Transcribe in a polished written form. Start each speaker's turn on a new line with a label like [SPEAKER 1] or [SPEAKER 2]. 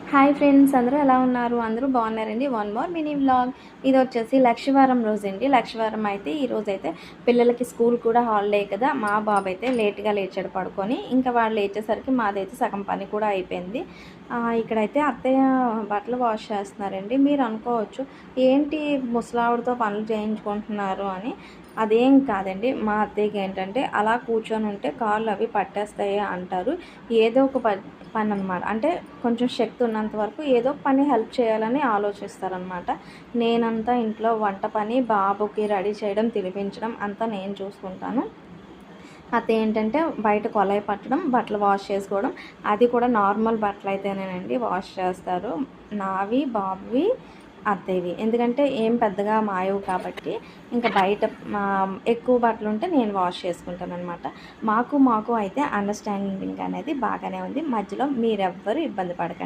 [SPEAKER 1] Hi friends, అందరూ ఎలా ఉన్నారు? అందరూ బాగున్నారండి. One more mini vlog. ఇది వచ్చేసి లక్షవారం రోజండి. లక్షవారం అయితే ఈరోజైతే పిల్లలకి స్కూల్ కూడా హాలిడే కదా. మా బాబు అయితే లేట్గా లేచాడు పడుకొని. ఇంకా వాళ్ళు లేచేసరికి మాదైతే సగం పని కూడా అయిపోయింది. ఇక్కడైతే అత్తయ్య బట్టలు వాష్ చేస్తున్నారండి. మీరు అనుకోవచ్చు, ఏంటి ముసలావిడతో పనులు చేయించుకుంటున్నారు అని. అదేం కాదండి, మా అత్తయ్యకి ఏంటంటే అలా కూర్చొని ఉంటే కాళ్ళు అవి పట్టేస్తాయి అంటారు. ఏదో ఒక పని అనమాట. అంటే కొంచెం శక్తి ఉన్నంత వరకు ఏదో పని హెల్ప్ చేయాలని ఆలోచిస్తారనమాట. నేనంతా ఇంట్లో వంట పని, బాబుకి రెడీ చేయడం, తినిపించడం అంతా నేను చూసుకుంటాను. అత్తయ్య ఏంటంటే బయట కొలాయి పట్టడం, బట్టలు వాష్ చేసుకోవడం, అది కూడా నార్మల్ బట్టలు అయితేనేనండి వాష్ చేస్తారు. నావి, బాబువి, అత్తయ్యవి. ఎందుకంటే ఏం పెద్దగా మాయవు కాబట్టి ఇంకా బయట ఎక్కువ బట్టలు ఉంటే నేను వాష్ చేసుకుంటాను అనమాట. మాకు అయితే అండర్స్టాండింగ్ అనేది బాగానే ఉంది. మధ్యలో మీరెవ్వరు ఇబ్బంది పడకండి.